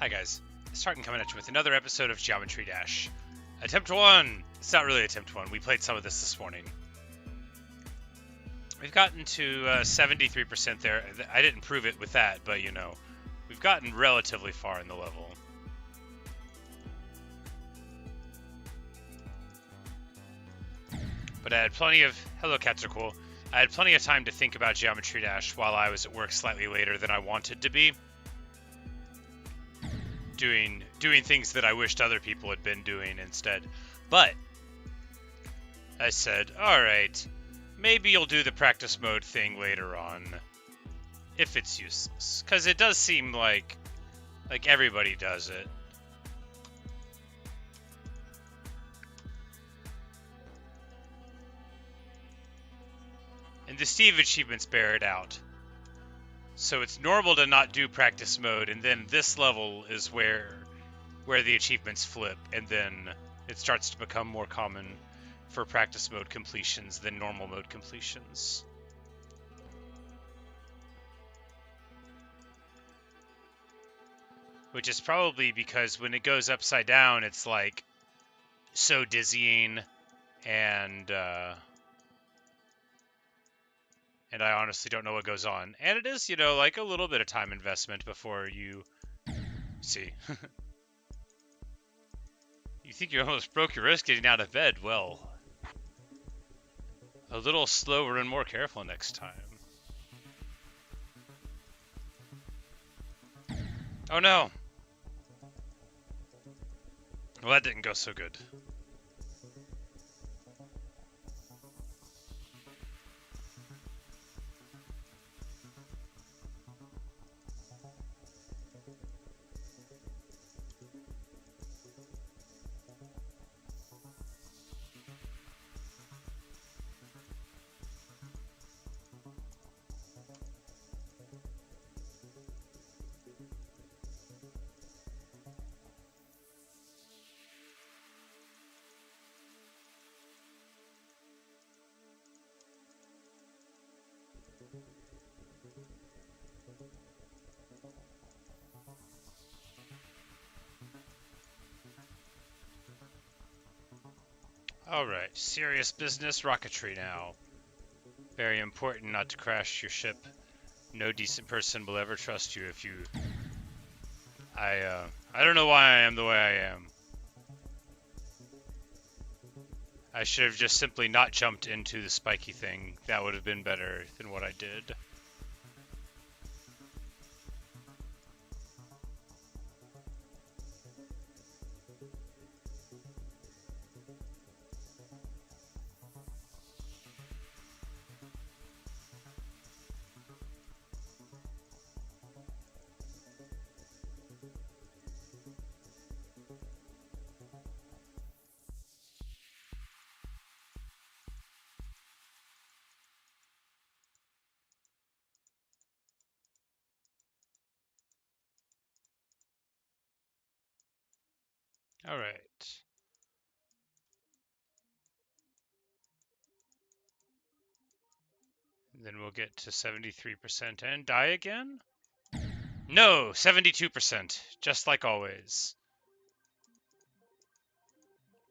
Hi guys, it's Tartan coming at you with another episode of Geometry Dash. Attempt 1! It's not really attempt 1, we played some of this morning. We've gotten to 73% there. I didn't prove it with that, but you know, we've gotten relatively far in the level. But I had plenty of... Hello, cats are cool. I had plenty of time to think about Geometry Dash while I was at work slightly later than I wanted to be. Doing things that I wished other people had been doing instead. But I said, alright, maybe you'll do the practice mode thing later on. If it's useless. Because it does seem like everybody does it. And the Steve achievements bear it out. So it's normal to not do practice mode, and then this level is where the achievements flip, and then it starts to become more common for practice mode completions than normal mode completions. Which is probably because when it goes upside down, it's like so dizzying, and I honestly don't know what goes on. And it is, you know, like a little bit of time investment before you see. You think you almost broke your wrist getting out of bed? Well, a little slower and more careful next time. Oh no! Well, that didn't go so good. Alright, serious business rocketry now. Very important not to crash your ship. No decent person will ever trust you if you... I don't know why I am the way I am. I should have just simply not jumped into the spiky thing. That would have been better than what I did. Alright. Then we'll get to 73% and die again? No, 72%, just like always.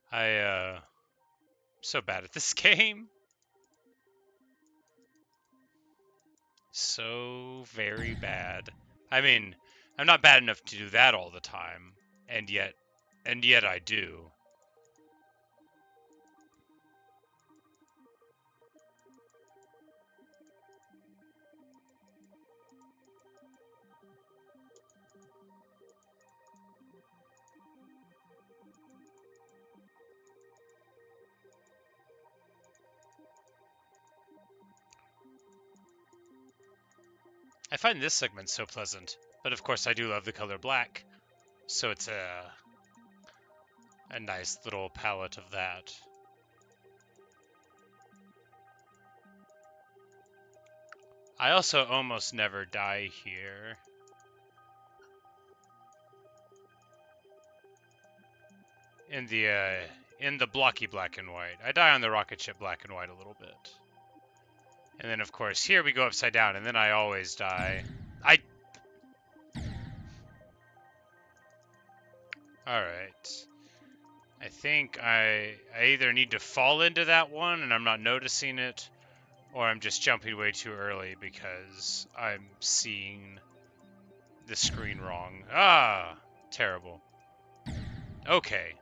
I'm so bad at this game. So very bad. I mean, I'm not bad enough to do that all the time, and yet I do. I find this segment so pleasant, but of course I do love the color black, so it's a nice little palette of that. I also almost never die here. In the blocky black and white. I die on the rocket ship black and white a little bit. And then, of course, here we go upside down, and then I always die. Alright. I think I either need to fall into that one and I'm not noticing it, or I'm just jumping way too early because I'm seeing the screen wrong. Ah! Terrible. Okay.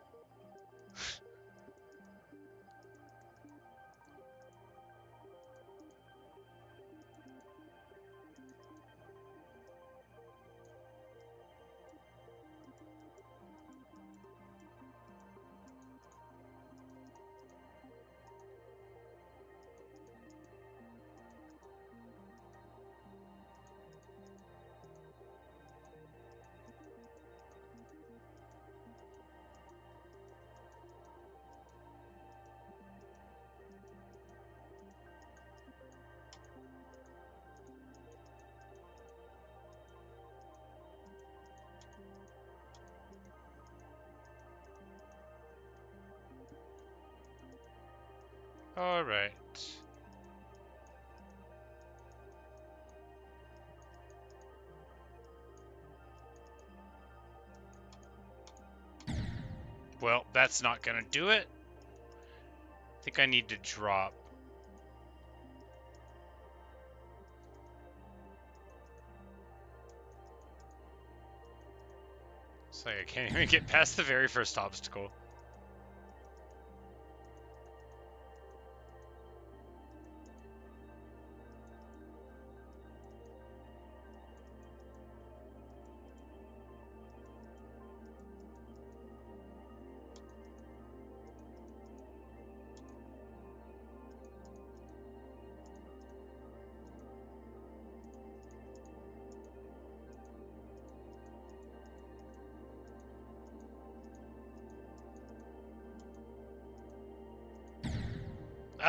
Alright. Well, that's not gonna do it. I think I need to drop. It's like I can't even get past the very first obstacle.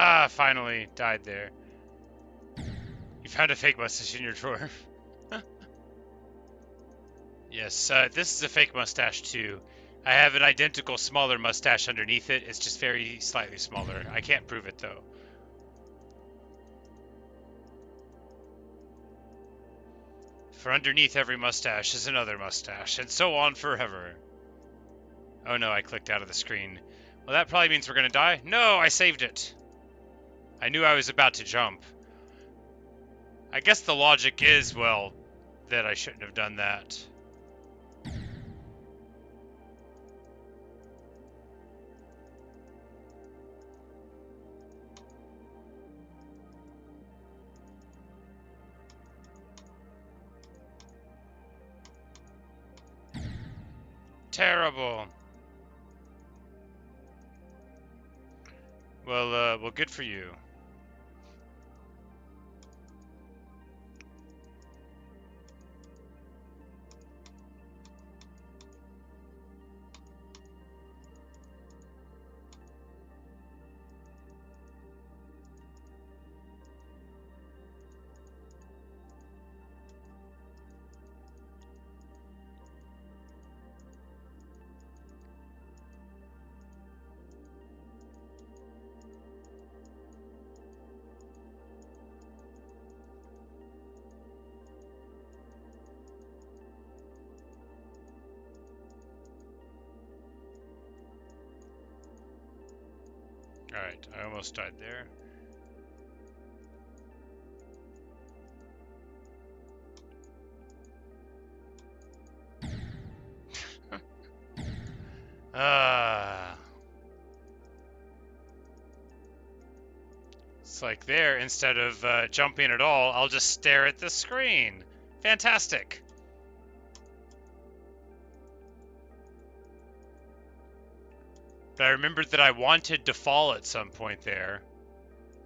Ah, finally died there. You found a fake mustache in your drawer. Yes, this is a fake mustache too. I have an identical smaller mustache underneath it. It's just very slightly smaller. I can't prove it though. For underneath every mustache is another mustache, and so on forever. Oh no, I clicked out of the screen. Well, that probably means we're gonna die. No, I saved it. I knew I was about to jump. I guess the logic is, well, that I shouldn't have done that. Terrible. Well, good for you. Alright, I almost died there. It's like there, instead of jumping at all, I'll just stare at the screen. Fantastic. But I remembered that I wanted to fall at some point there,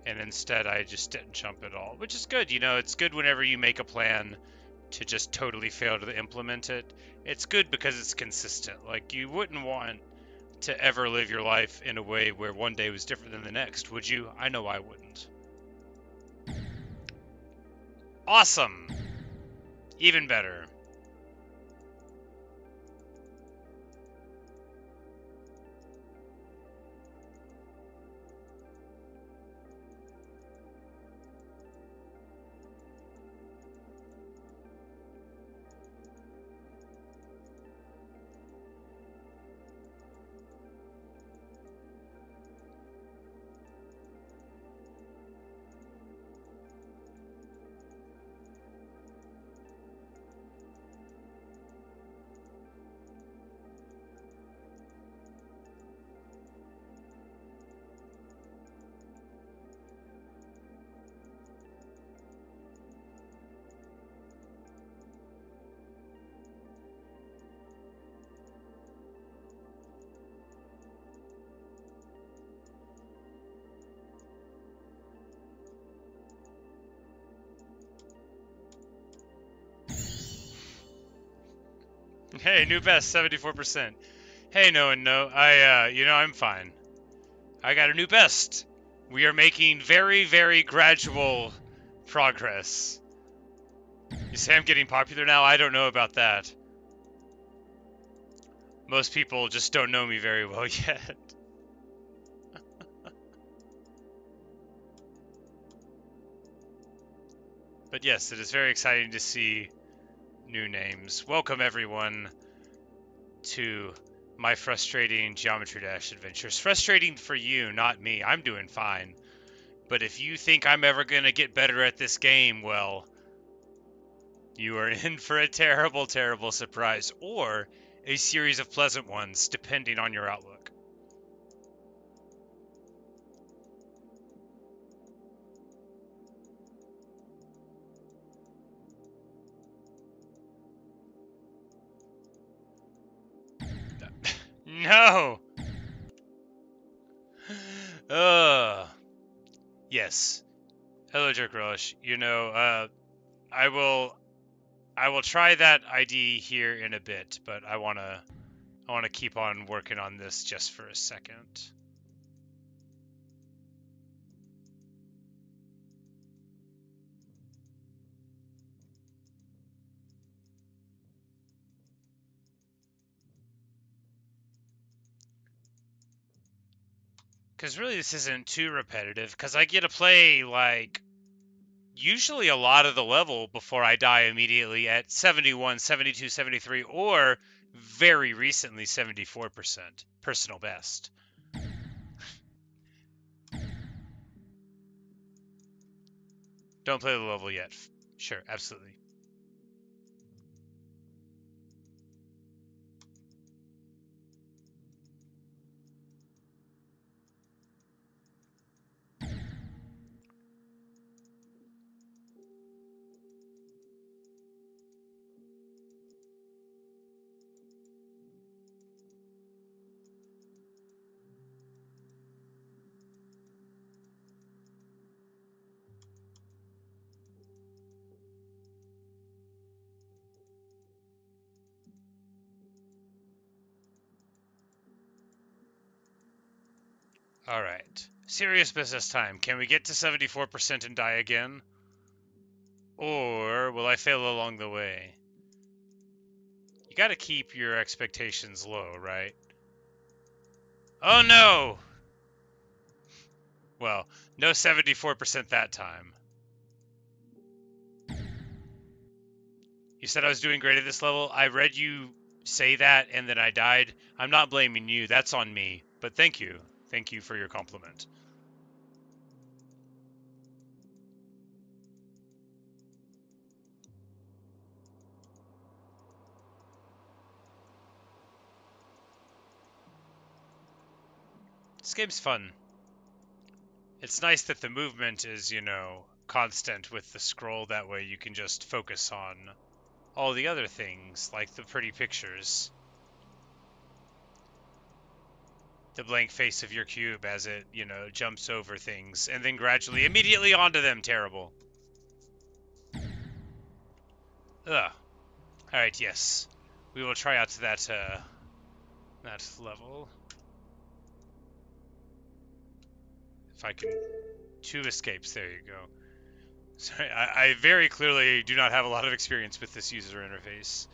and instead I just didn't jump at all, which is good. You know, it's good whenever you make a plan to just totally fail to implement it. It's good because it's consistent. Like, you wouldn't want to ever live your life in a way where one day was different than the next, would you? I know I wouldn't. Awesome! Even better. Hey, new best, 74%. Hey, no and no. I'm fine. I got a new best. We are making very, very gradual progress. You say I'm getting popular now? I don't know about that. Most people just don't know me very well yet. But yes, it is very exciting to see new names. Welcome everyone to my frustrating Geometry Dash adventures. Frustrating for you, not me. I'm doing fine. But if you think I'm ever going to get better at this game, well, you are in for a terrible, terrible surprise, or a series of pleasant ones, depending on your outlook. No! Yes. Hello, Jerk Relish. I will try that ID here in a bit, but I wanna keep on working on this just for a second. Because really this isn't too repetitive, because I get to play, like, usually a lot of the level before I die immediately at 71, 72, 73, or very recently 74% personal best. Don't play the level yet. Sure, absolutely. All right. Serious business time. Can we get to 74% and die again? Or will I fail along the way? You gotta keep your expectations low, right? Oh no! Well, no 74% that time. You said I was doing great at this level. I read you say that and then I died. I'm not blaming you. That's on me. But thank you. Thank you for your compliment. This game's fun. It's nice that the movement is, constant with the scroll. That way you can just focus on all the other things, like the pretty pictures. The blank face of your cube as it, jumps over things, and then gradually, immediately onto them. Terrible. Ugh. Alright, yes. We will try out that level. If I can... 2 escapes, there you go. Sorry, I very clearly do not have a lot of experience with this user interface.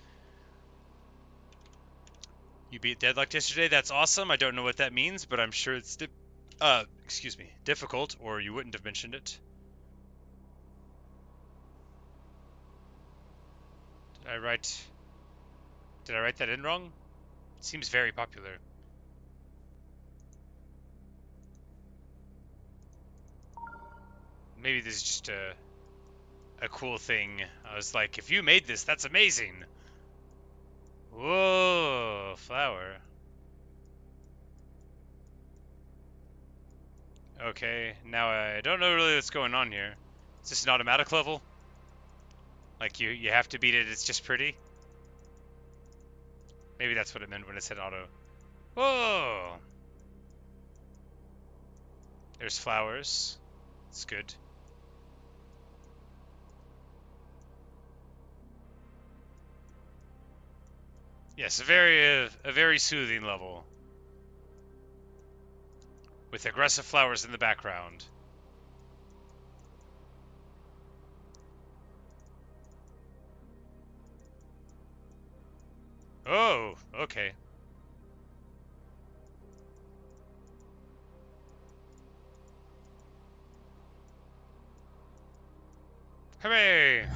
You beat Deadlocked yesterday? That's awesome. I don't know what that means, but I'm sure it's difficult, or you wouldn't have mentioned it. Did I write that in wrong? It seems very popular. Maybe this is just a cool thing. I was like, if you made this, that's amazing. Whoa, flower. Okay, now I don't know really what's going on here. Is this an automatic level? Like you have to beat it, it's just pretty? Maybe that's what it meant when it said auto. Whoa! There's flowers. It's good. Yes, a very soothing level. With aggressive flowers in the background. Oh, okay. Hooray!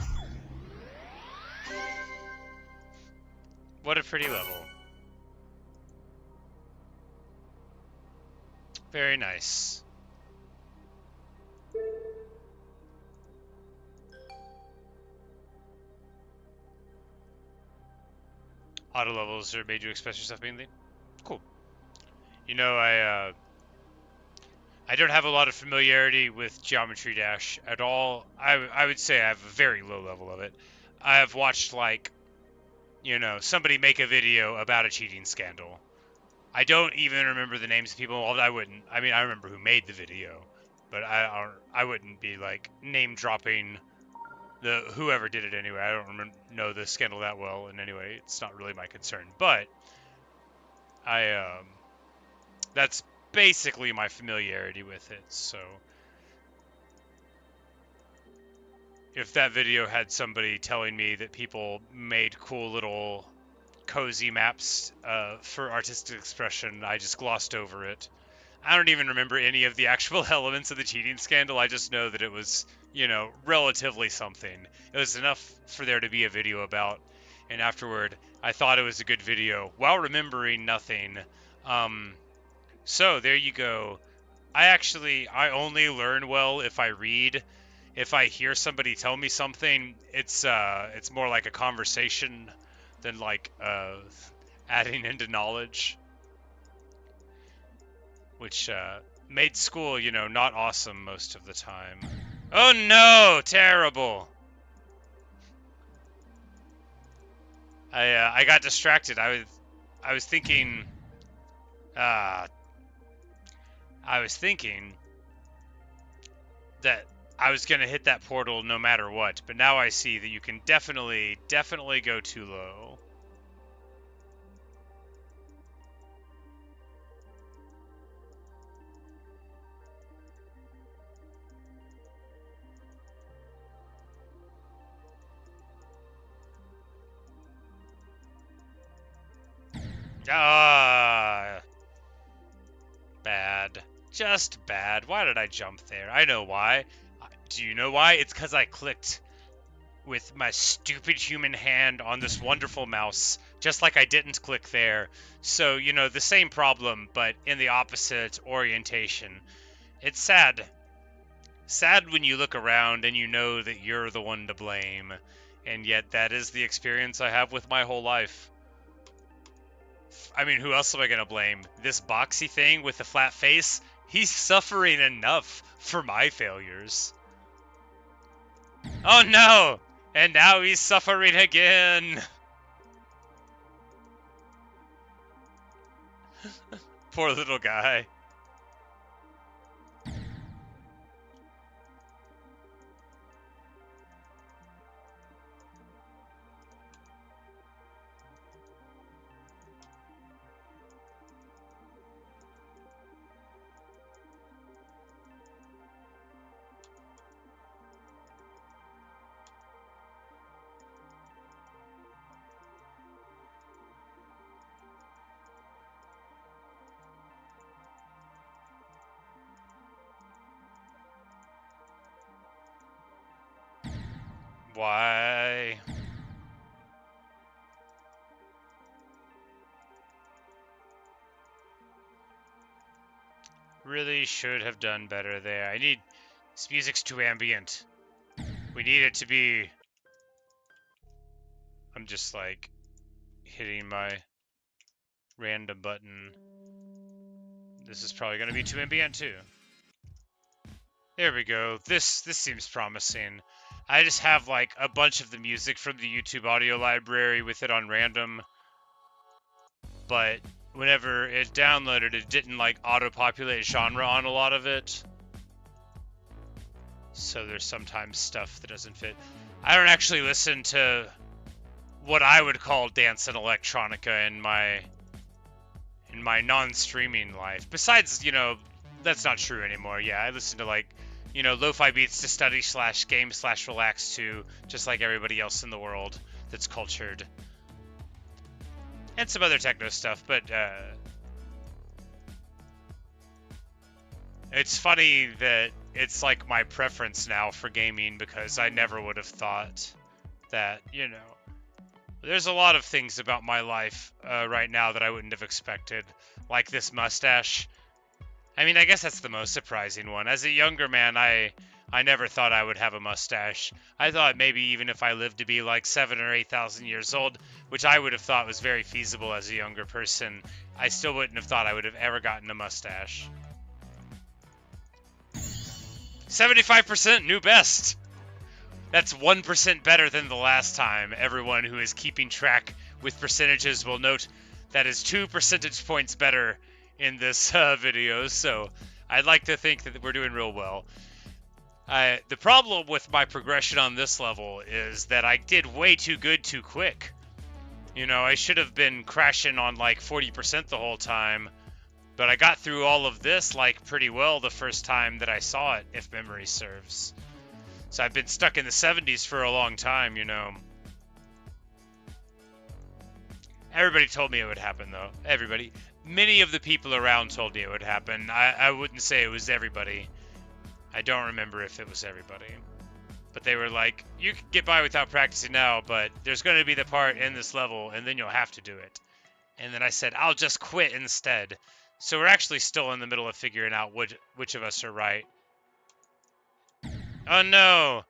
What a pretty level. Very nice. Auto levels are made you express yourself mainly. Cool. You know, I don't have a lot of familiarity with Geometry Dash at all. I would say I have a very low level of it. I have watched, like, you know, somebody make a video about a cheating scandal. I don't even remember the names of people involved. I wouldn't. I mean, I remember who made the video, but I wouldn't be like name dropping the whoever did it anyway. I don't know the scandal that well in any way. It's not really my concern. But that's basically my familiarity with it. So if that video had somebody telling me that people made cool little cozy maps for artistic expression, I just glossed over it. I don't even remember any of the actual elements of the cheating scandal. I just know that it was, you know, relatively something. It was enough for there to be a video about, and afterward, I thought it was a good video while remembering nothing. So there you go. I only learn well if I read. If I hear somebody tell me something, it's more like a conversation than like adding into knowledge, which made school, you know, not awesome most of the time. Oh no, terrible. I got distracted. I was thinking that I was gonna hit that portal no matter what, but now I see that you can definitely go too low. Bad. Just bad. Why did I jump there? I know why. Do you know why? It's because I clicked with my stupid human hand on this wonderful mouse, just like I didn't click there. So, you know, the same problem, but in the opposite orientation. It's sad. Sad when you look around and you know that you're the one to blame. And yet that is the experience I have with my whole life. I mean, who else am I going to blame? This boxy thing with the flat face? He's suffering enough for my failures. Oh no! And now he's suffering again! Poor little guy. Why? Really should have done better there. This music's too ambient. We need it to be... I'm just like hitting my random button. This is probably gonna be too ambient too. There we go. This seems promising. I just have like a bunch of the music from the YouTube audio library with it on random, but whenever it downloaded, it didn't like auto-populate genre on a lot of it. So there's sometimes stuff that doesn't fit. I don't actually listen to what I would call dance and electronica in my non-streaming life. Besides, that's not true anymore. Yeah, I listen to like, lo-fi beats to study / game / relax to, just like everybody else in the world that's cultured. And some other techno stuff, but it's funny that it's like my preference now for gaming, because I never would have thought that, there's a lot of things about my life right now that I wouldn't have expected, like this mustache. I mean, I guess that's the most surprising one. As a younger man, I never thought I would have a mustache. I thought maybe even if I lived to be like 7,000 or 8,000 years old, which I would have thought was very feasible as a younger person, I still wouldn't have thought I would have ever gotten a mustache. 75% new best. That's 1% better than the last time. Everyone who is keeping track with percentages will note that is 2 percentage points better in this video, so I'd like to think that we're doing real well. The problem with my progression on this level is that I did way too good too quick. I should have been crashing on like 40% the whole time, but I got through all of this like pretty well the first time that I saw it, if memory serves. So I've been stuck in the 70s for a long time, Everybody told me it would happen, though. Everybody. Many of the people around told me it would happen. I wouldn't say it was everybody. I don't remember if it was everybody. But they were like, you can get by without practicing now, but there's going to be the part in this level, and then you'll have to do it. And then I said, I'll just quit instead. So we're actually still in the middle of figuring out which of us are right. Oh no!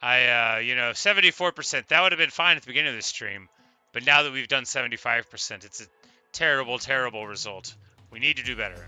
74%. That would have been fine at the beginning of the stream. But now that we've done 75%, it's a terrible, terrible result. We need to do better.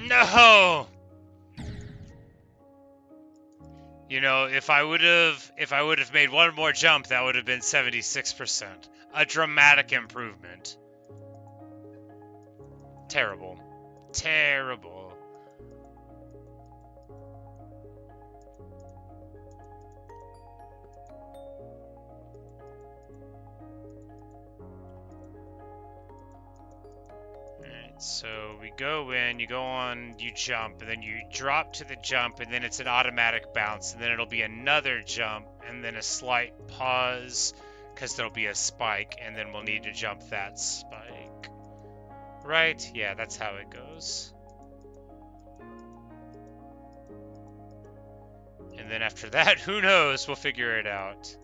No! If I would have made one more jump, that would have been 76%. A dramatic improvement. Terrible. Terrible. So we go in, you go on, you jump, and then you drop to the jump, and then it's an automatic bounce, and then it'll be another jump, and then a slight pause, because there'll be a spike, and then we'll need to jump that spike. Right? Yeah, that's how it goes. And then after that, who knows? We'll figure it out.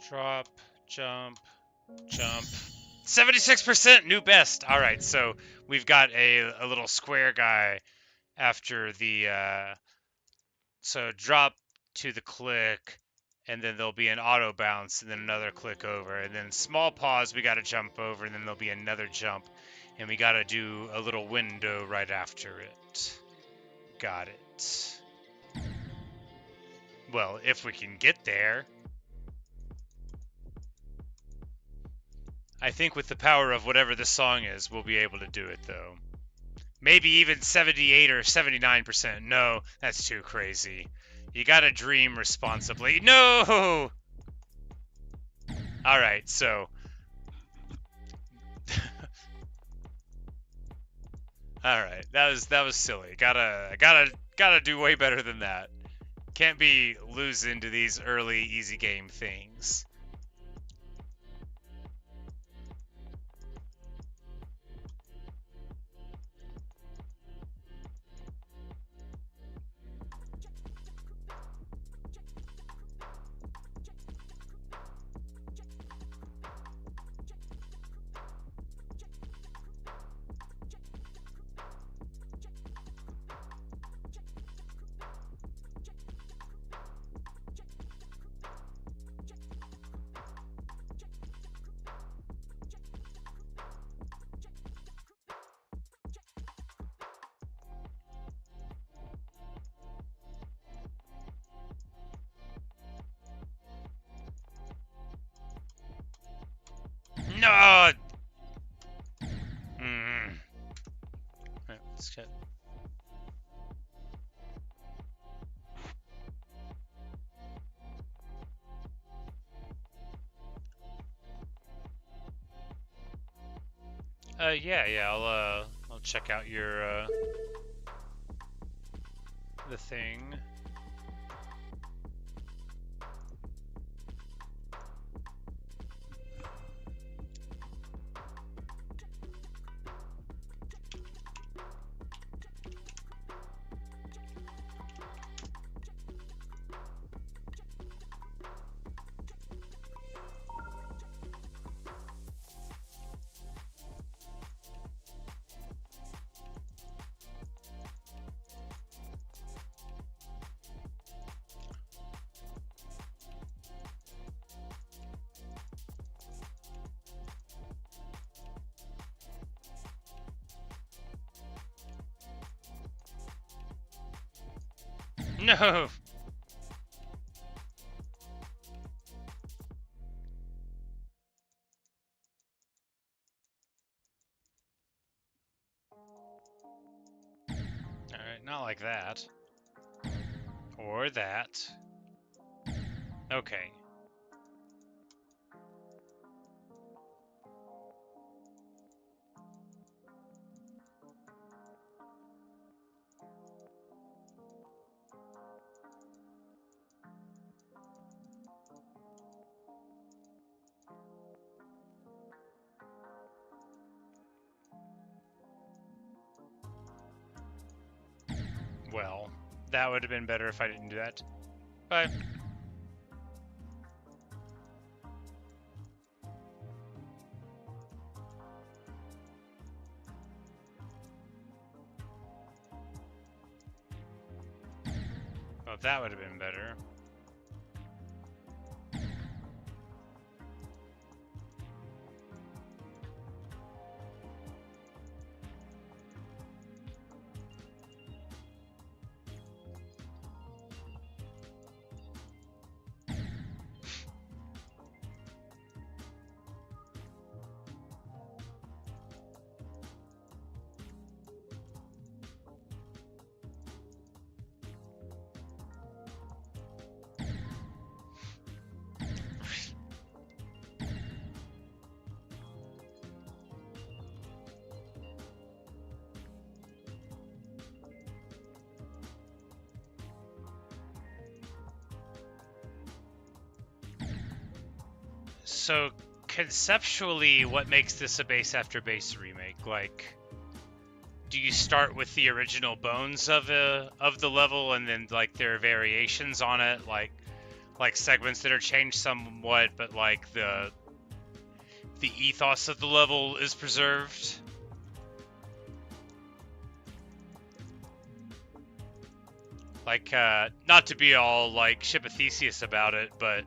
Drop, jump, jump. 76% new best. All right, so we've got a little square guy after the so drop to the click, and then there'll be an auto bounce, and then another click over, and then small pause, we got to jump over, and then there'll be another jump, and we got to do a little window right after it. Got it. Well, if we can get there. I think with the power of whatever this song is, we'll be able to do it, though. Maybe even 78 or 79%. No, that's too crazy. You gotta dream responsibly. No! Alright, so... Alright, that was silly. Gotta do way better than that. Can't be losing to these early easy game things. Skip. Yeah, I'll check out your, the thing. No! Alright, not like that. Or that. Okay. Well, that would have been better if I didn't do that. Bye. Well, that would have been better. So, conceptually, what makes this a base after base remake? Like, do you start with the original bones of the level, and then like there are variations on it, like segments that are changed somewhat, but like the ethos of the level is preserved? Like, not to be all like Ship of Theseus about it, but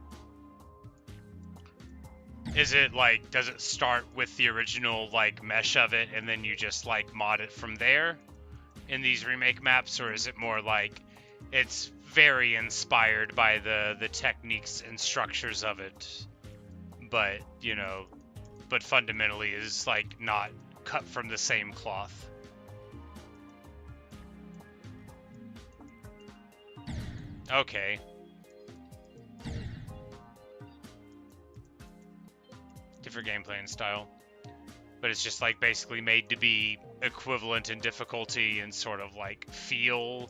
is it like, does it start with the original like mesh of it and then you just like mod it from there in these remake maps, or is it more like it's very inspired by the techniques and structures of it, but you know, but fundamentally is like not cut from the same cloth? Okay. Different gameplay and style. But it's just like basically made to be equivalent in difficulty and sort of like feel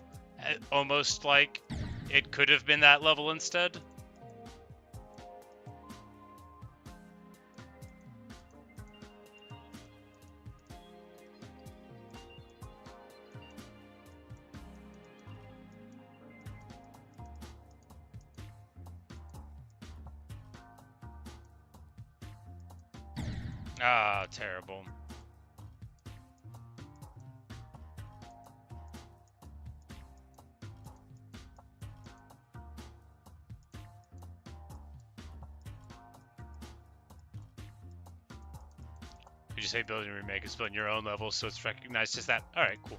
almost like it could have been that level instead. Ah, terrible. You just say building remake is building your own level, so it's recognized as that. Alright, cool.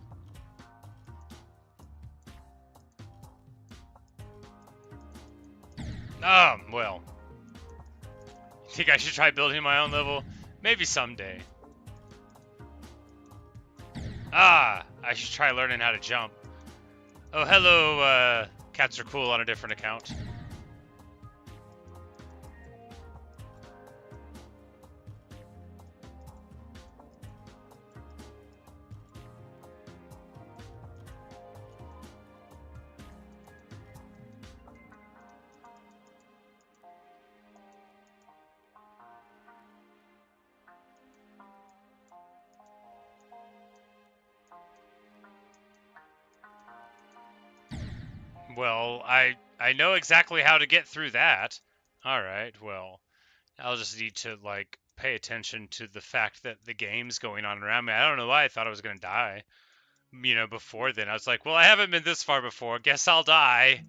Well. Think I should try building my own level? Maybe someday. Ah, I should try learning how to jump. Oh, hello, cats are cool on a different account. Well, I know exactly how to get through that. Alright, well, I'll just need to, like, pay attention to the fact that the game's going on around me. I don't know why I thought I was gonna die. You know, before then. I was like, well, I haven't been this far before. Guess I'll die.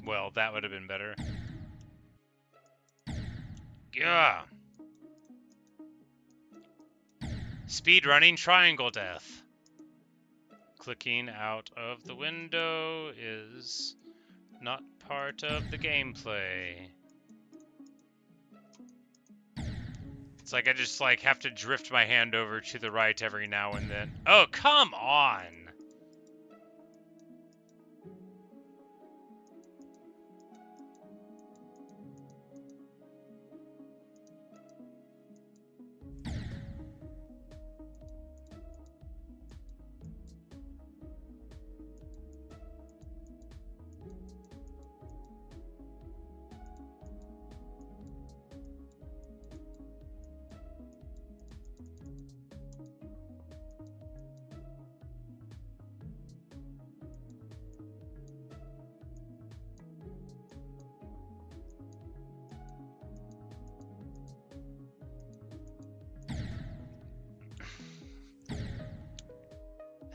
Well, that would have been better. Yeah. Speed running triangle death. Clicking out of the window is not part of the gameplay. It's like I just like have to drift my hand over to the right every now and then. Oh, come on!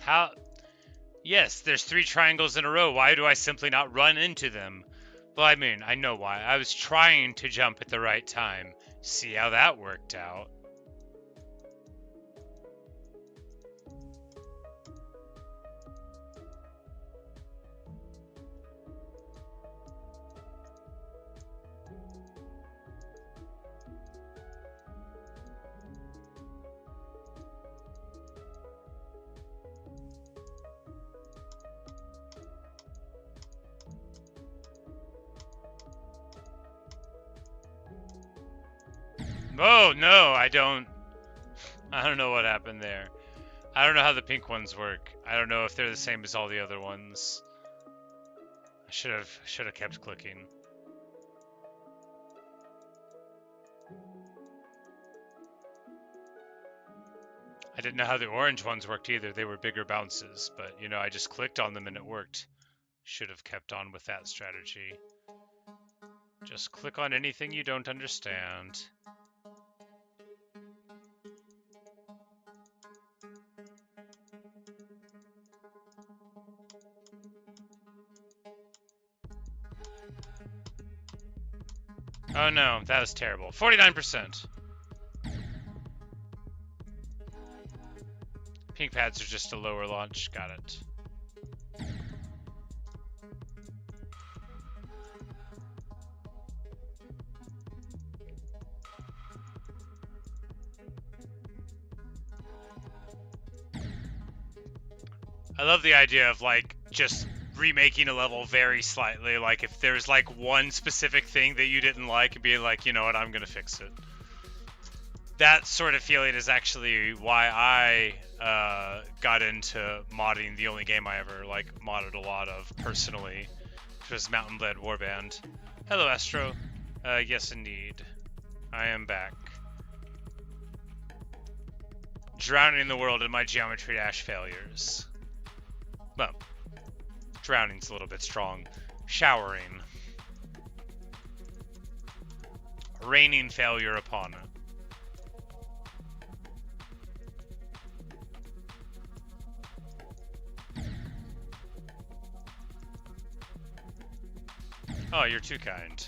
How? Yes, there's 3 triangles in a row. Why do I simply not run into them? Well, I mean, I know why. I was trying to jump at the right time. See how that worked out. Oh, no, I don't know what happened there. I don't know how the pink ones work. I don't know if they're the same as all the other ones. I should have kept clicking. I didn't know how the orange ones worked either. They were bigger bounces, but you know, I just clicked on them and it worked. Should have kept on with that strategy. Just click on anything you don't understand. Oh no, that was terrible. 49%. Pink pads are just a lower launch. Got it. I love the idea of like just remaking a level very slightly. Like if there's like one specific thing that you didn't like and being like, you know what, I'm gonna fix it. That sort of feeling is actually why I got into modding. The only game I ever like modded a lot of personally, which was Mountain Blade Warband. Hello, Astro. Yes, indeed, I am back. Drowning the world in my Geometry Dash failures. Well, drowning's a little bit strong. Showering. Raining failure upon it. Oh, you're too kind.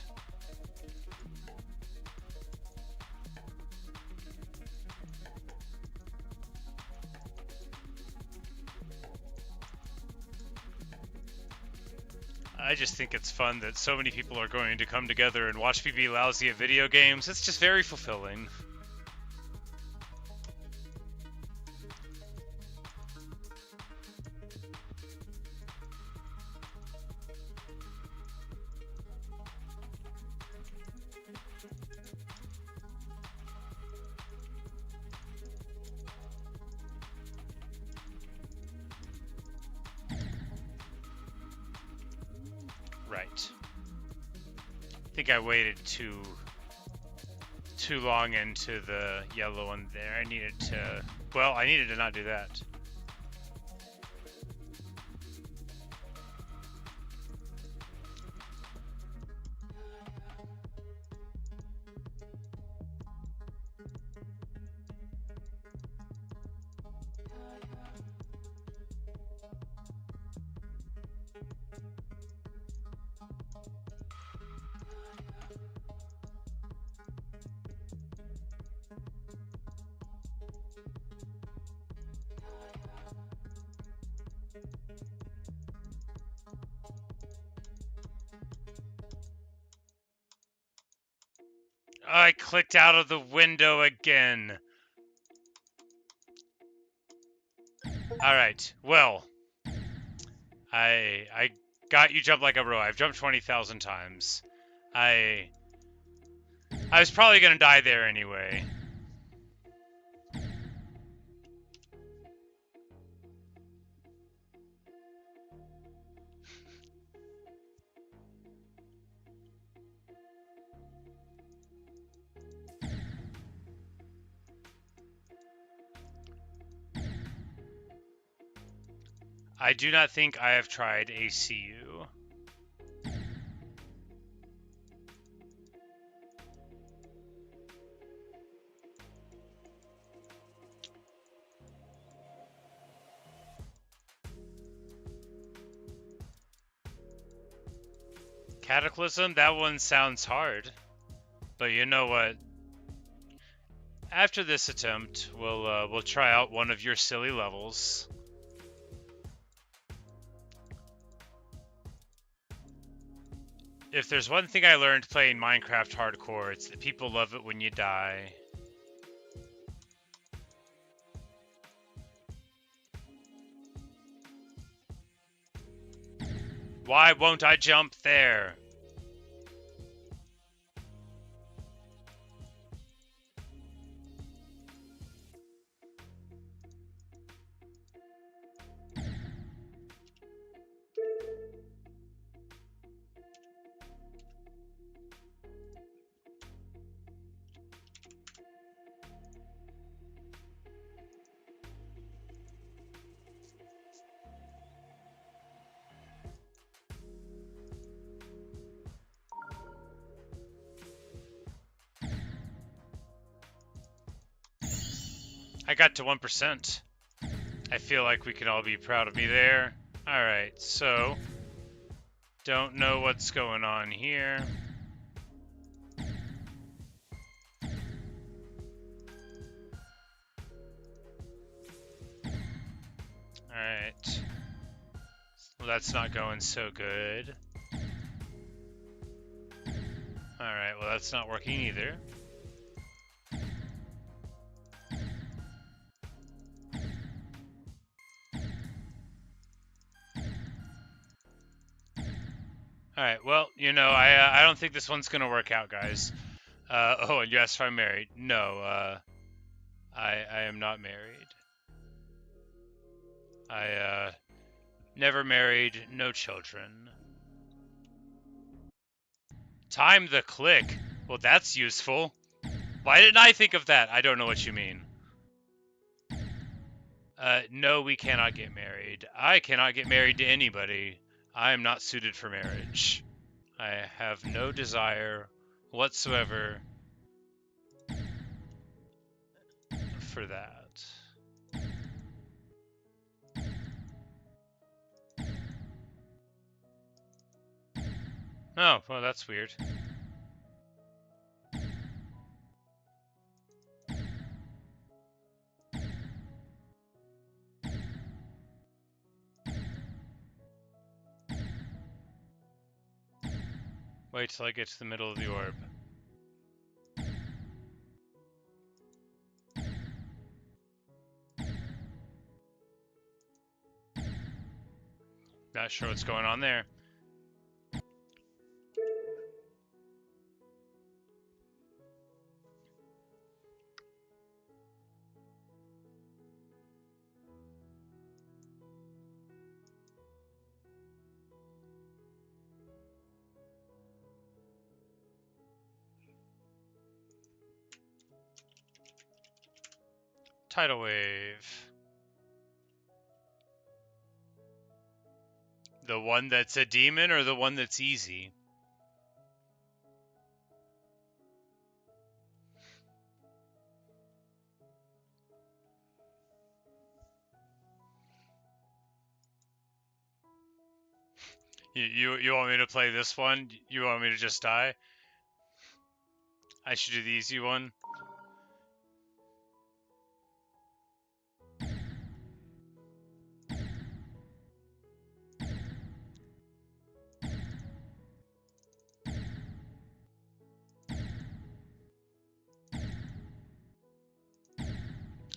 I just think it's fun that so many people are going to come together and watch me be lousy at video games. It's just very fulfilling. Right. I think I waited too long into the yellow one there. I needed to not do that. I clicked out of the window again. Alright, well. I got you jump like a bro. I've jumped 20,000 times. I was probably gonna die there anyway. I do not think I have tried ACU. Cataclysm? That one sounds hard. But you know what? After this attempt, we'll try out one of your silly levels. If there's one thing I learned playing Minecraft hardcore, it's that people love it when you die. Why won't I jump there? I got to 1%. I feel like we can all be proud of me there. Alright, so don't know what's going on here. Alright. Well, that's not going so good. Alright, well that's not working either. Alright, well, you know, I don't think this one's gonna work out, guys. Oh, and you asked if I'm married. No, I am not married. I never married, no children. Time the click. Well, that's useful. Why didn't I think of that? I don't know what you mean. No, we cannot get married. I cannot get married to anybody. I am not suited for marriage. I have no desire whatsoever for that. Oh, well, that's weird. Wait till I get to the middle of the orb. Not sure what's going on there. Tidal wave. The one that's a demon or the one that's easy? You want me to play this one? You want me to just die? I should do the easy one.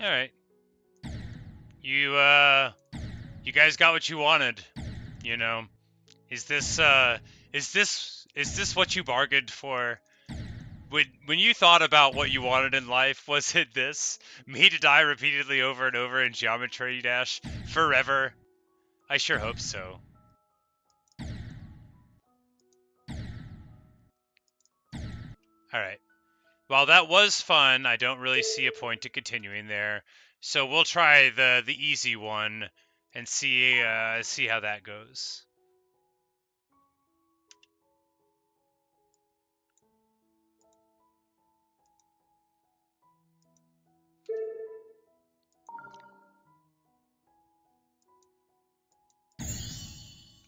All right. You guys got what you wanted. You know, is this what you bargained for? When you thought about what you wanted in life, was it this? Me to die repeatedly over and over in Geometry Dash forever? I sure hope so. Alright. While that was fun, I don't really see a point to continuing there. So we'll try the easy one and see how that goes.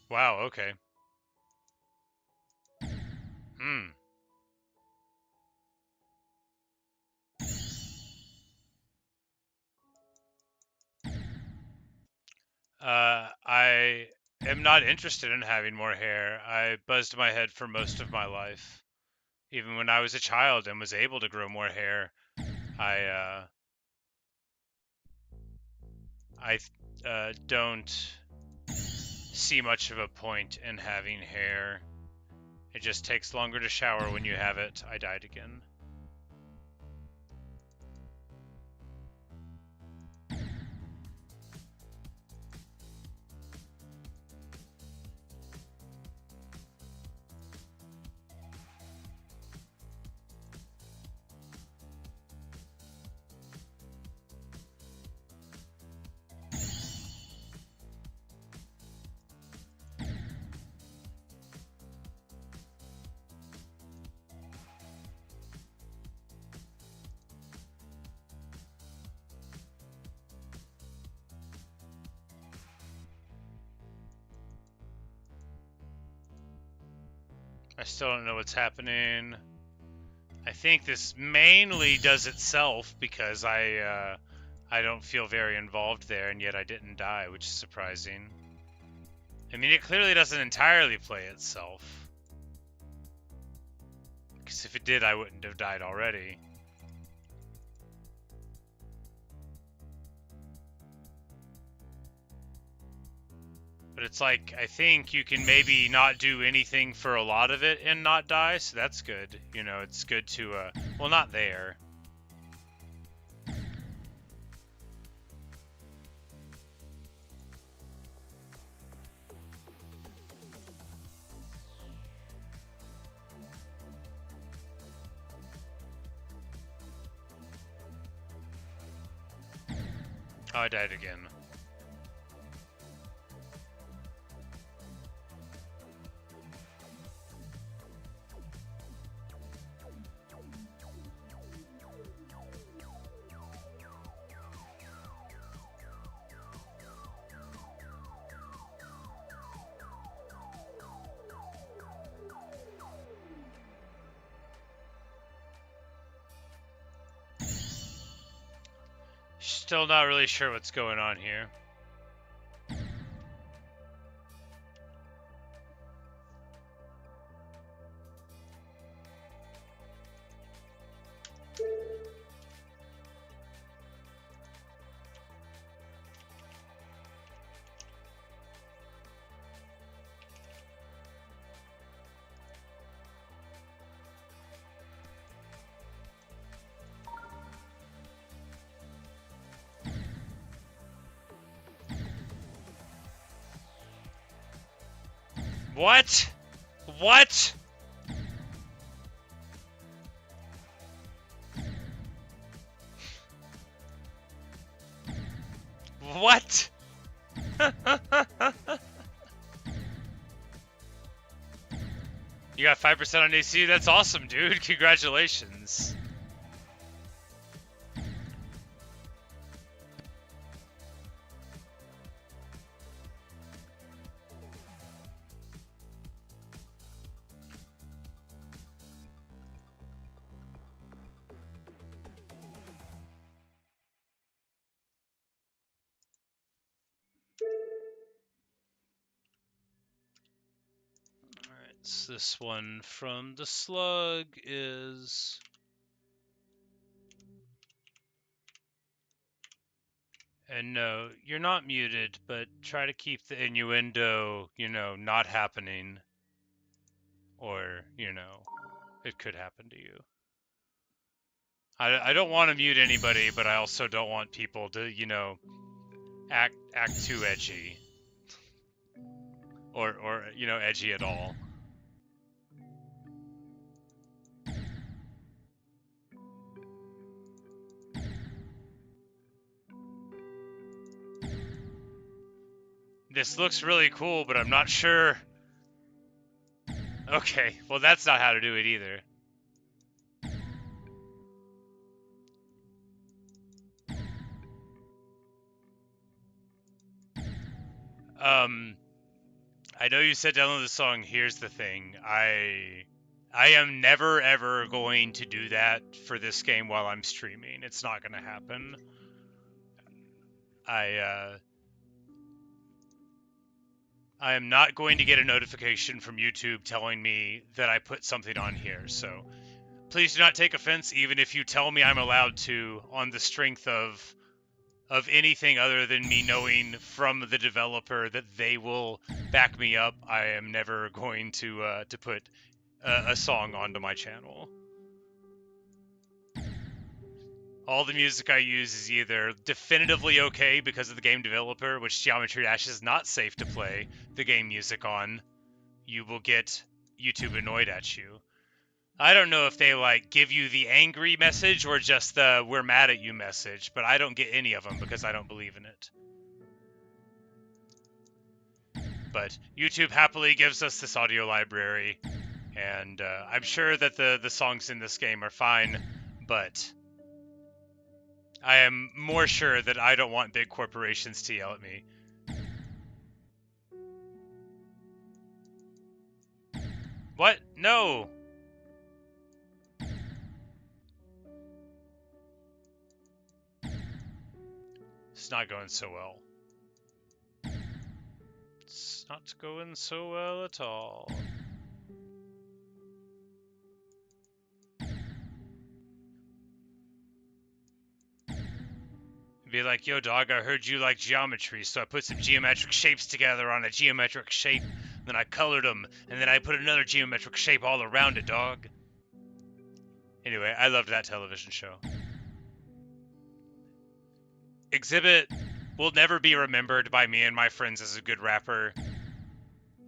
Wow, okay. Hmm. I am not interested in having more hair. I buzzed my head for most of my life. Even when I was a child and was able to grow more hair, I don't see much of a point in having hair. It just takes longer to shower when you have it. I died again. I still don't know what's happening. I think this mainly does itself because I don't feel very involved there, and yet I didn't die, which is surprising. I mean, it clearly doesn't entirely play itself. Because if it did, I wouldn't have died already. But it's like, I think you can maybe not do anything for a lot of it and not die, so that's good. You know, it's good to, well, not there. Oh, I died again. Still not really sure what's going on here. What? What? What? You got 5% on AC? That's awesome, dude. Congratulations. So this one from the Slug is... And no, you're not muted, but try to keep the innuendo, you know, not happening. Or, you know, it could happen to you. I don't want to mute anybody, but I also don't want people to, you know, act too edgy. Or you know, edgy at all. This looks really cool, but I'm not sure. Okay, well that's not how to do it either. I know you said download the song. Here's the thing. I am never ever going to do that for this game while I'm streaming. It's not going to happen. I am not going to get a notification from YouTube telling me that I put something on here. So please do not take offense, even if you tell me I'm allowed to, on the strength of anything other than me knowing from the developer that they will back me up. I am never going to put a song onto my channel. All the music I use is either definitively okay because of the game developer, which Geometry Dash is not safe to play the game music on. You will get YouTube annoyed at you. I don't know if they like give you the angry message or just the we're mad at you message, but I don't get any of them because I don't believe in it. But YouTube happily gives us this audio library, and I'm sure that the songs in this game are fine, but I am more sure that I don't want big corporations to yell at me. What? No! It's not going so well. It's not going so well at all. Be like, yo dog, I heard you like geometry, so I put some geometric shapes together on a geometric shape, then I colored them, and then I put another geometric shape all around it, dog. Anyway, I loved that television show. Exhibit will never be remembered by me and my friends as a good rapper.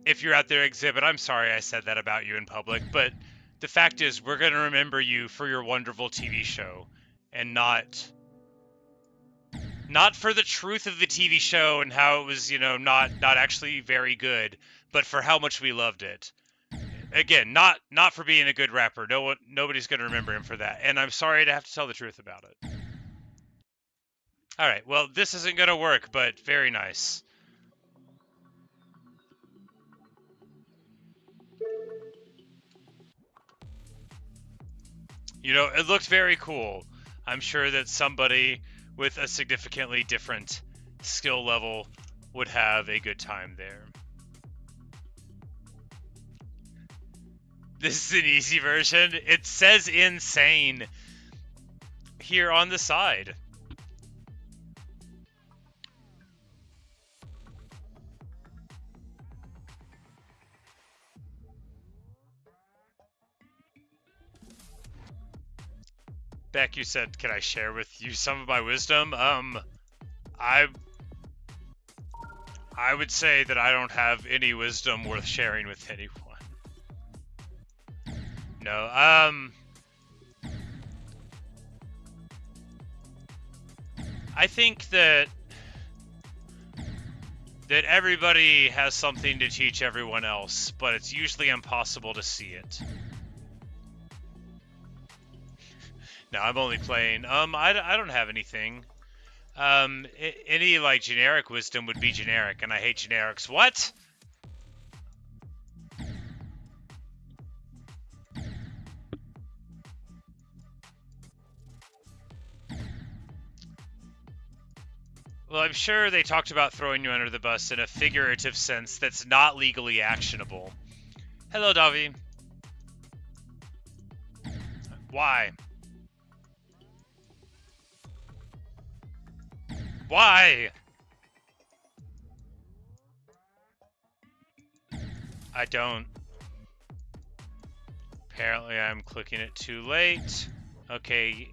If you're out there, Exhibit, I'm sorry I said that about you in public, but the fact is we're going to remember you for your wonderful TV show, and not for the truth of the TV show and how it was, you know, not actually very good, but for how much we loved it. Again, not for being a good rapper. Nobody's going to remember him for that, and I'm sorry to have to tell the truth about it. All right, well, this isn't going to work, but very nice. You know, it looked very cool. I'm sure that somebody with a significantly different skill level would have a good time there. This is an easy version. It says insane here on the side. Beck, you said, can I share with you some of my wisdom? I I would say that I don't have any wisdom worth sharing with anyone. No, I think that everybody has something to teach everyone else, but it's usually impossible to see it. No, I'm only playing. I don't have anything. Any like generic wisdom would be generic, and I hate generics. What? Well, I'm sure they talked about throwing you under the bus in a figurative sense that's not legally actionable. Hello, Davi. Why? Why? I don't. Apparently I'm clicking it too late. Okay.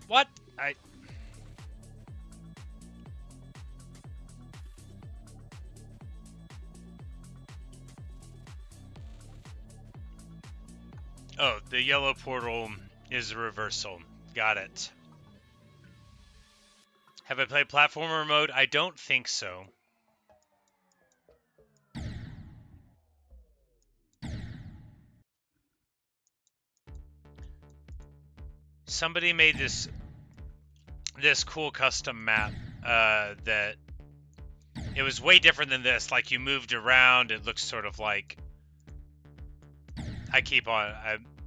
What? Oh, the yellow portal is a reversal. Got it. Have I played platformer mode? I don't think so. Somebody made this cool custom map that it was way different than this. Like you moved around, it looks sort of like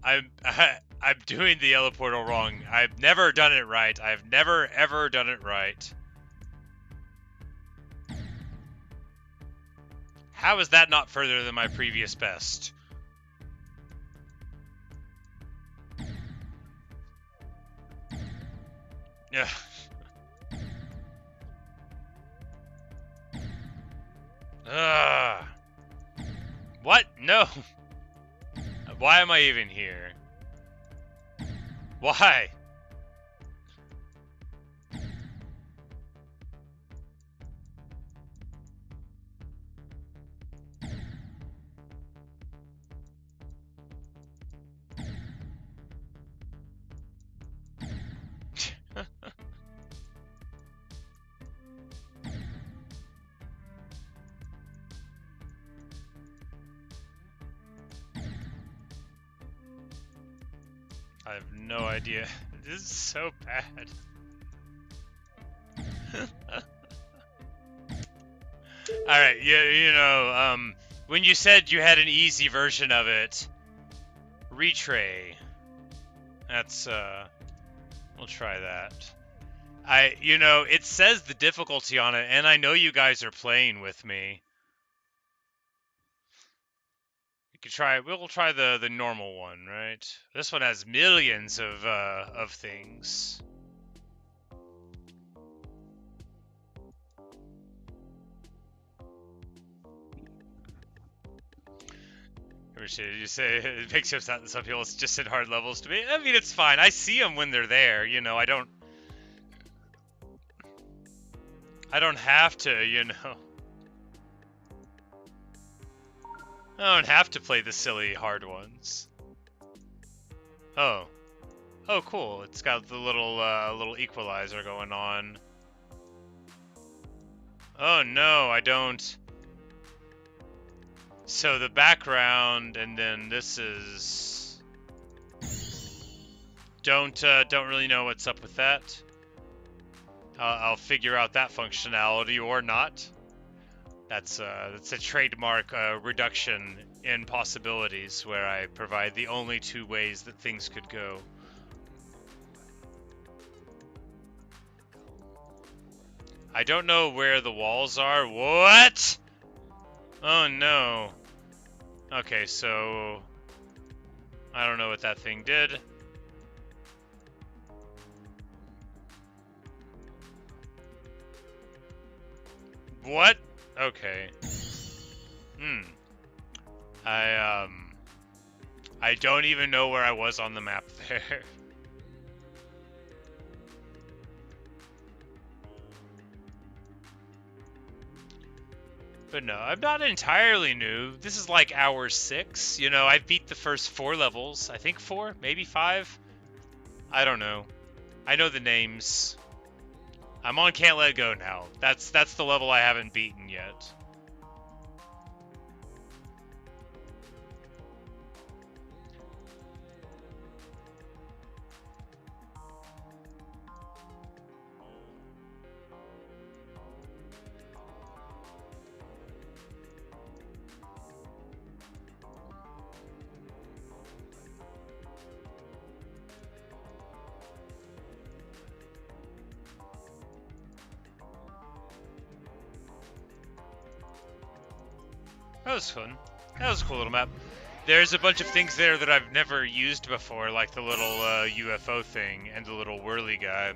I'm doing the yellow portal wrong. I've never done it right. I've never ever done it right. How is that not further than my previous best? Yeah. What? No. Why am I even here? Why? I have no idea. This is so bad. Alright, you know, when you said you had an easy version of it, Retray. That's, we'll try that. You know, it says the difficulty on it, and I know you guys are playing with me. You could try, we'll try the normal one, right? This one has millions of things. You say it makes sense that some people just send hard levels to me. I mean, it's fine. I see them when they're there. You know, I don't have to. You know, I don't have to play the silly hard ones. Oh, cool. It's got the little equalizer going on. Oh no, I don't. So the background, and then this is... Don't really know what's up with that. I'll figure out that functionality or not. That's a trademark reduction in possibilities where I provide the only two ways that things could go. I don't know where the walls are. What? Oh no. Okay, so I don't know what that thing did. What? Okay. I don't even know where I was on the map there. But no, I'm not entirely new. This is like hour 6. You know, I've beat the first 4 levels. I think 4, maybe 5. I don't know. I know the names. I'm on Can't Let Go now. That's the level I haven't beaten yet. That was fun. That was a cool little map. There's a bunch of things there that I've never used before, like the little UFO thing and the little whirly guy.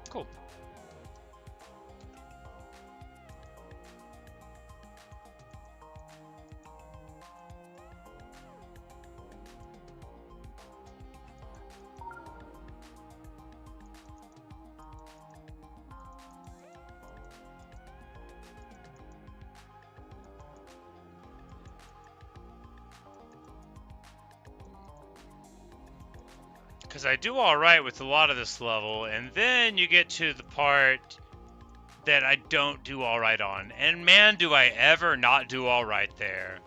Cool. Because I do alright with a lot of this level, and then you get to the part that I don't do alright on. And man, do I ever not do alright there.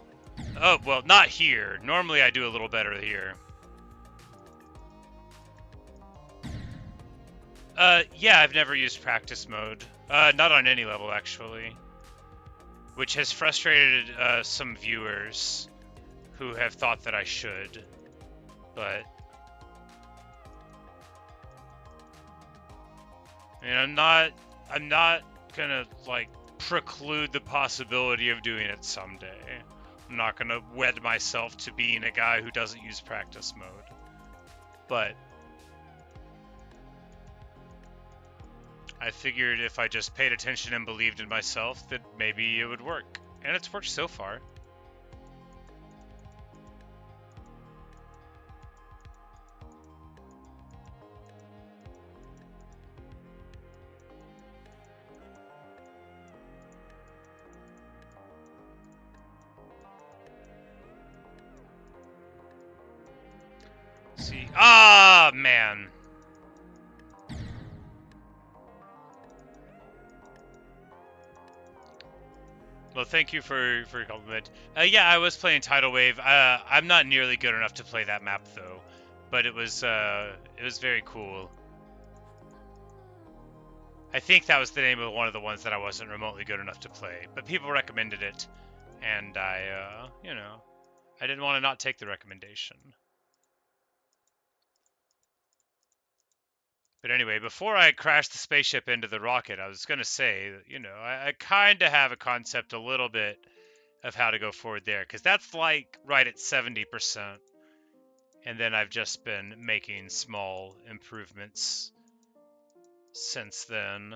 Oh, well, not here. Normally I do a little better here. Yeah, I've never used practice mode. Not on any level, actually. Which has frustrated some viewers who have thought that I should. But I mean, I'm not gonna, like, preclude the possibility of doing it someday. I'm not gonna wed myself to being a guy who doesn't use practice mode. But I figured if I just paid attention and believed in myself, that maybe it would work. And it's worked so far. See, ah, man. Well, thank you for your compliment. Yeah, I was playing Tidal Wave. I'm not nearly good enough to play that map though, but it was very cool. I think that was the name of one of the ones that I wasn't remotely good enough to play, but people recommended it, and I, you know, I didn't want to not take the recommendation. But anyway, before I crashed the spaceship into the rocket, I was going to say, you know, I kind of have a concept a little bit of how to go forward there, because that's like right at 70%. And then I've just been making small improvements since then.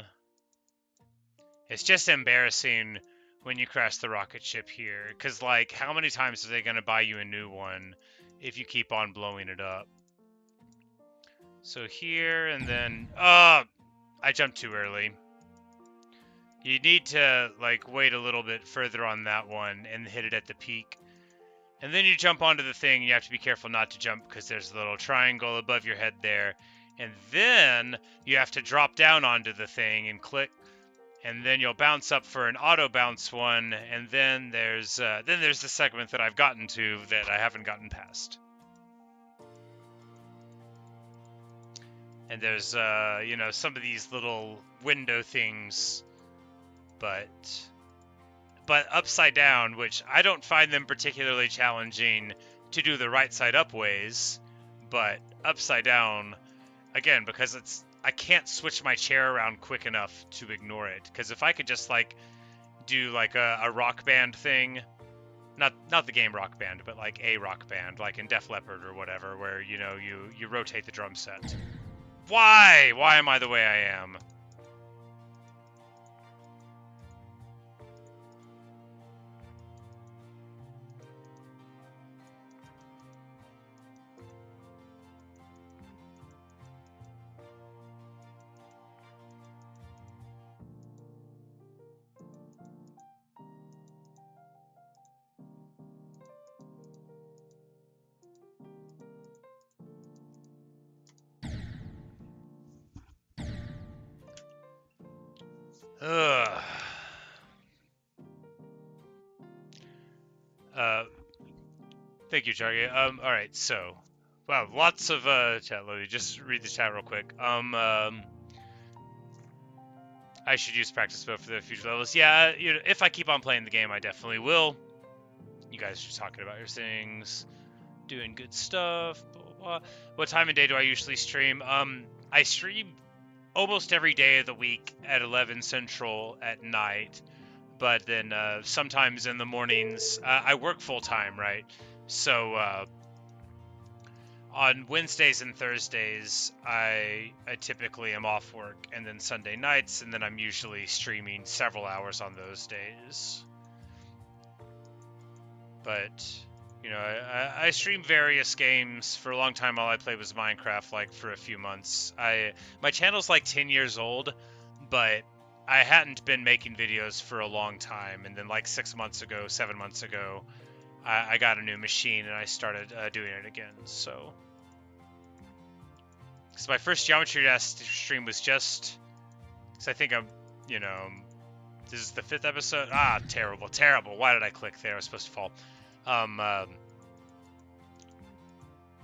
It's just embarrassing when you crash the rocket ship here, because, like, how many times are they going to buy you a new one if you keep on blowing it up? So here, and then... I jumped too early. You need to, like, wait a little bit further on that one and hit it at the peak. And then you jump onto the thing, and you have to be careful not to jump because there's a little triangle above your head there. And then you have to drop down onto the thing and click. And then you'll bounce up for an auto bounce one, and then there's the segment that I've gotten to that I haven't gotten past. And there's, you know, some of these little window things, but upside down, which I don't find them particularly challenging to do the right side up ways, but upside down, again, because I can't switch my chair around quick enough to ignore it. Because if I could just, like, do, like, a Rock Band thing, not the game Rock Band, but, like, a Rock Band, like in Def Leppard or whatever, where, you know, you rotate the drum set. Why? Why am I the way I am? Ugh. Thank you, Charlie. All right, so, wow, lots of chat. Let me just read the chat real quick. I should use practice mode for the future levels. Yeah, you know, if I keep on playing the game, I definitely will. You guys are talking about your things, doing good stuff. Blah, blah, blah. What time of day do I usually stream? I stream almost every day of the week at 11 Central at night, but then sometimes in the mornings. I work full time, right? So on Wednesdays and Thursdays, I typically am off work, and then Sunday nights, and then I'm usually streaming several hours on those days. But, you know, I stream various games. For a long time, all I played was Minecraft, like, for a few months. My channel's like 10 years old, but I hadn't been making videos for a long time, and then like 7 months ago, I got a new machine and I started doing it again. So, because my first Geometry Dash stream was just, because I think I'm, you know, this is the 5th episode. Ah, terrible. Why did I click there? I was supposed to fall.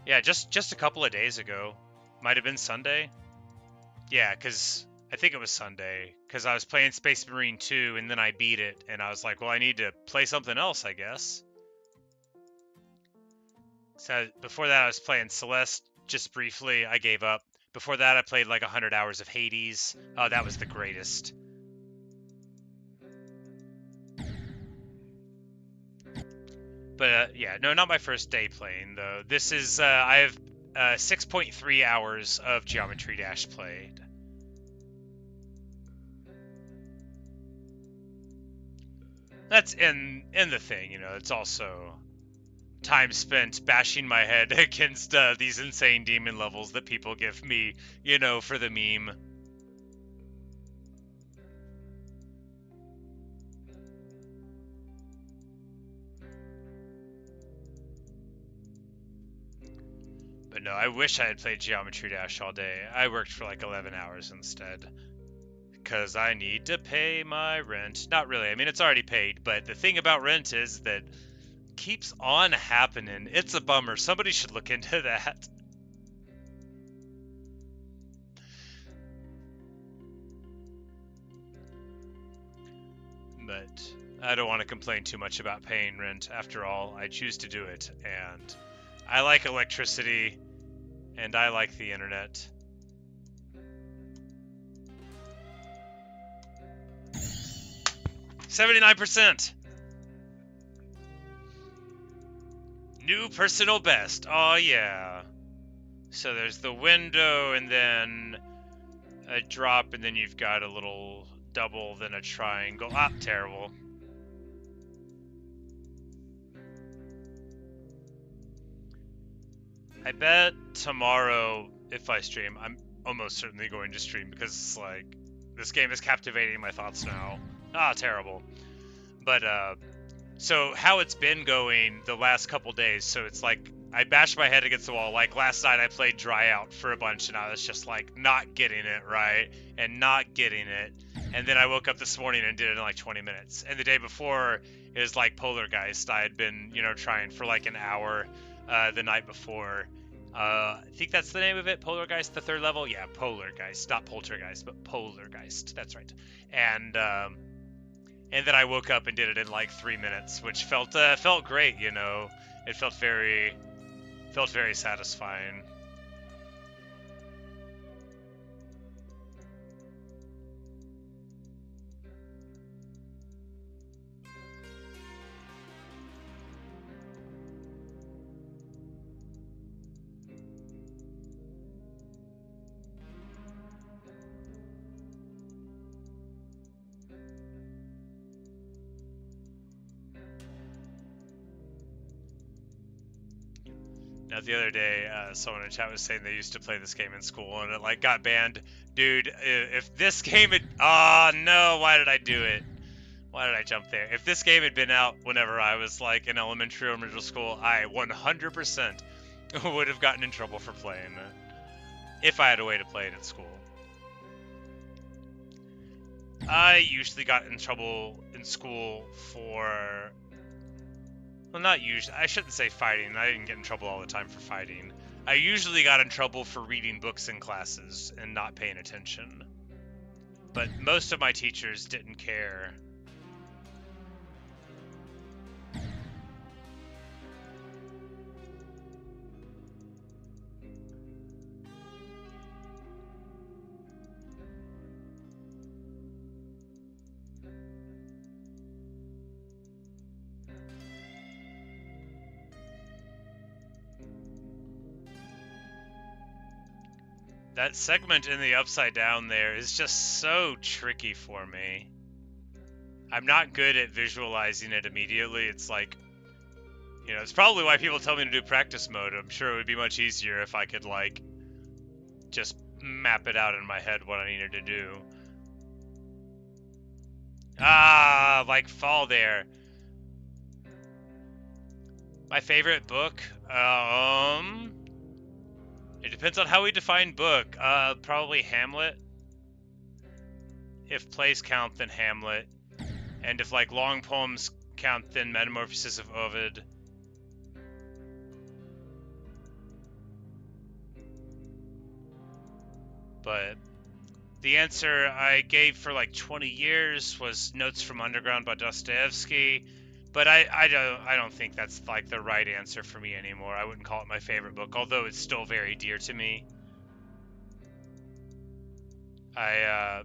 Yeah, just a couple of days ago. Might have been Sunday. Yeah, because I think it was Sunday, because I was playing Space Marine 2 and then I beat it, and I was like, well, I need to play something else, I guess. So before that, I was playing Celeste just briefly. I gave up. Before that, I played like 100 hours of Hades. Oh, that was the greatest. But yeah, no, not my first day playing though. This is I have 6.3 hours of Geometry Dash played. That's in the thing, you know. It's also time spent bashing my head against these insane demon levels that people give me, you know, for the meme. But no, I wish I had played Geometry Dash all day. I worked for like 11 hours instead. Because I need to pay my rent. Not really, I mean, it's already paid, but the thing about rent is that keeps on happening. It's a bummer. Somebody should look into that. But I don't want to complain too much about paying rent. After all, I choose to do it, and I like electricity, and I like the internet. 79%! New personal best. Oh, yeah. So there's the window, and then a drop, and then you've got a little double, then a triangle. Ah, terrible. I bet tomorrow, if I stream, I'm almost certainly going to stream, because it's like, this game is captivating my thoughts now. Ah, terrible. But, so how it's been going the last couple days, so it's like, I bashed my head against the wall. Like, last night I played Dry Out for a bunch, and I was just, like, not getting it, right? And not getting it. And then I woke up this morning and did it in, like, 20 minutes. And the day before, it was, like, Polargeist. I had been, you know, trying for, like, an hour the night before. I think that's the name of it, Polargeist, the 3rd level? Yeah, Polargeist. Not Poltergeist, but Polargeist. That's right. And then I woke up and did it in, like, 3 minutes, which felt great, you know? It felt very satisfying. Now, the other day, someone in chat was saying they used to play this game in school, and it, like, got banned. Dude, if this game had... Oh, no, why did I do it? Why did I jump there? If this game had been out whenever I was, like, in elementary or middle school, I 100% would have gotten in trouble for playing it. If I had a way to play it at school. I usually got in trouble in school for... Well, not usually. I shouldn't say fighting. I didn't get in trouble all the time for fighting. I usually got in trouble for reading books in classes and not paying attention. But most of my teachers didn't care. That segment in the Upside Down there is just so tricky for me. I'm not good at visualizing it immediately. It's like, you know, it's probably why people tell me to do practice mode. I'm sure it would be much easier if I could, like, just map it out in my head what I needed to do. Ah, like, fall there. My favorite book? It depends on how we define book. Probably Hamlet. If plays count, then Hamlet. And if, like, long poems count, then Metamorphosis of Ovid. But the answer I gave for, like, 20 years was Notes from Underground by Dostoevsky. But I don't think that's, like, the right answer for me anymore. I wouldn't call it my favorite book, although it's still very dear to me. I'm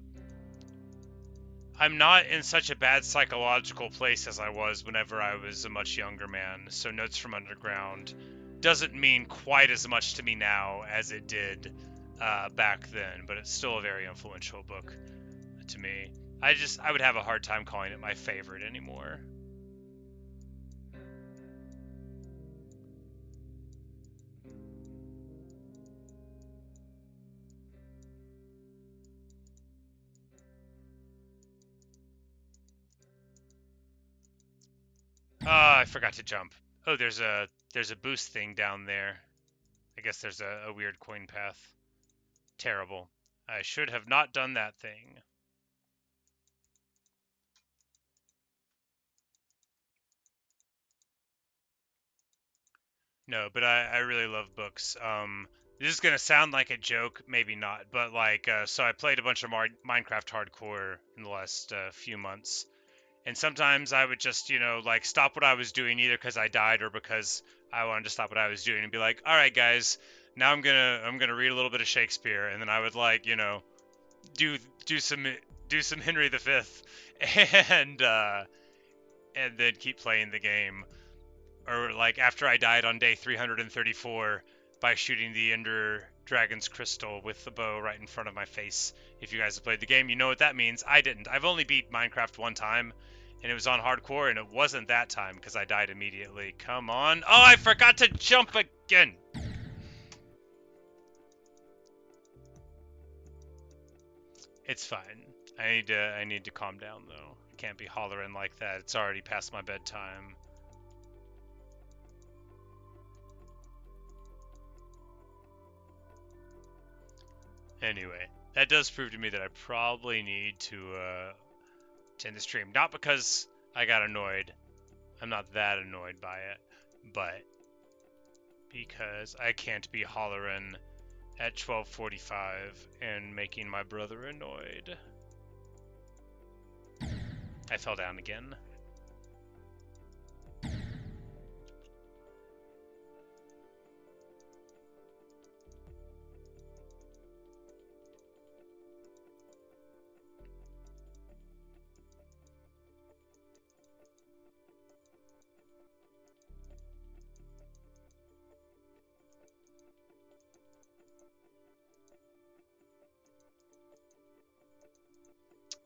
not in such a bad psychological place as I was whenever I was a much younger man, so Notes from Underground doesn't mean quite as much to me now as it did back then, but it's still a very influential book to me. I would have a hard time calling it my favorite anymore. I forgot to jump. Oh, there's a boost thing down there. I guess there's a weird coin path. Terrible. I should have not done that thing. No, but I really love books. This is gonna sound like a joke, maybe not, but like, so I played a bunch of Minecraft hardcore in the last few months, and sometimes I would just, you know, like stop what I was doing either because I died or because I wanted to stop what I was doing and be like, all right, guys, now I'm gonna read a little bit of Shakespeare, and then I would, like, you know, do some Henry V, and and then keep playing the game. Or, like, after I died on day 334 by shooting the Ender Dragon's crystal with the bow right in front of my face. If you guys have played the game, you know what that means. I didn't. I've only beat Minecraft one time, and it was on hardcore, and it wasn't that time because I died immediately. Come on. Oh, I forgot to jump again. It's fine. I need to calm down, though. I can't be hollering like that. It's already past my bedtime. Anyway, that does prove to me that I probably need to end the stream. Not because I got annoyed. I'm not that annoyed by it. But because I can't be hollering at 12:45 and making my brother annoyed. I fell down again.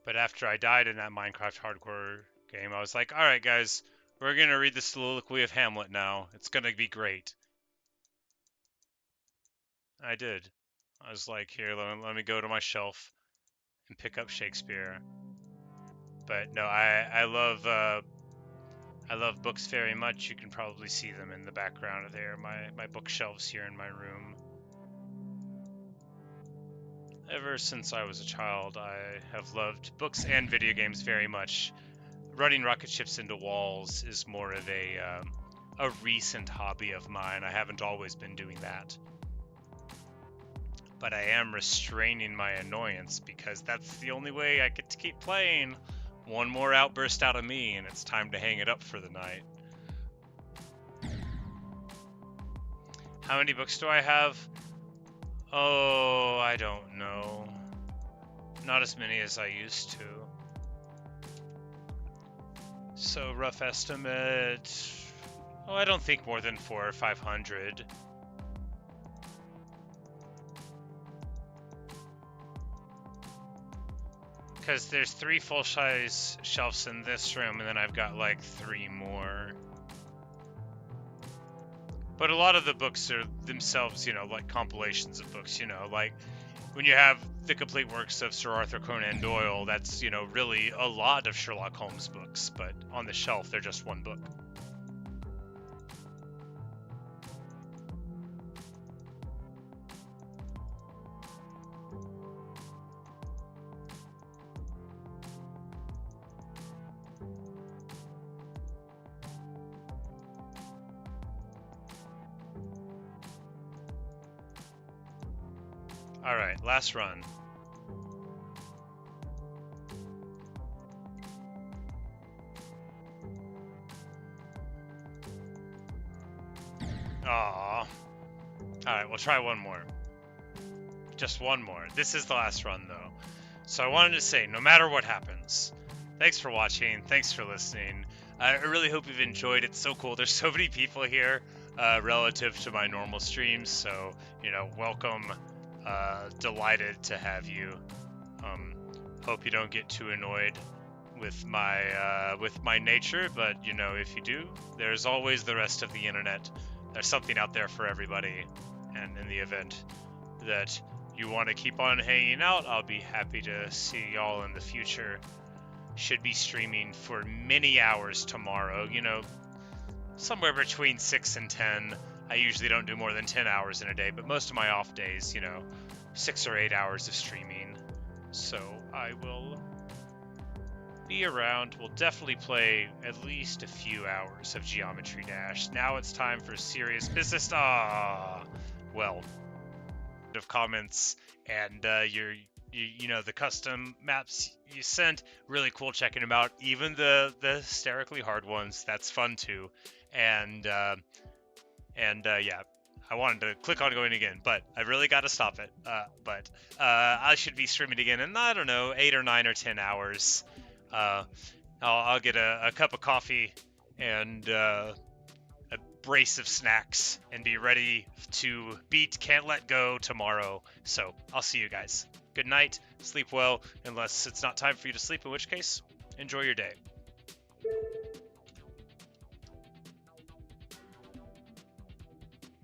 But after I died in that Minecraft hardcore game, I was like, alright guys, we're gonna read the soliloquy of Hamlet now. It's gonna be great. I did. I was like, here, let me go to my shelf and pick up Shakespeare. But no, I love books very much. You can probably see them in the background there, my bookshelves here in my room. Ever since I was a child, I have loved books and video games very much. Running rocket ships into walls is more of a recent hobby of mine. I haven't always been doing that. But I am restraining my annoyance because that's the only way I get to keep playing. One more outburst out of me and it's time to hang it up for the night. How many books do I have? Oh, I don't know. Not as many as I used to. So rough estimate, I don't think more than 400 or 500. Because there's 3 full-size shelves in this room, and then I've got like 3 more. But a lot of the books are themselves, like compilations of books, like when you have the complete works of Sir Arthur Conan Doyle, that's, really a lot of Sherlock Holmes books, but on the shelf, they're just one book. Alright, last run. Aww. Alright, we'll try one more. Just one more. This is the last run, though. So I wanted to say, no matter what happens, thanks for watching, thanks for listening. I really hope you've enjoyed. It's so cool. There's so many people here relative to my normal streams, so, welcome. Delighted to have you. Hope you don't get too annoyed with my nature, but if you do, there's always the rest of the internet. There's something out there for everybody, and in the event that you want to keep on hanging out, I'll be happy to see y'all in the future. Should be streaming for many hours tomorrow, somewhere between 6 and 10. I usually don't do more than 10 hours in a day, but most of my off days, 6 or 8 hours of streaming. So I will be around. We'll definitely play at least a few hours of Geometry Dash. Now it's time for serious business. Well, of comments and the custom maps you sent, really cool checking them out. Even the hysterically hard ones, that's fun too. And yeah, I wanted to click on going again, but I really got to stop it. But I should be streaming again in, I don't know, 8 or 9 or 10 hours. I'll get a cup of coffee and a brace of snacks and be ready to beat Can't Let Go tomorrow. So I'll see you guys. Good night. Sleep well, unless it's not time for you to sleep, in which case, enjoy your day.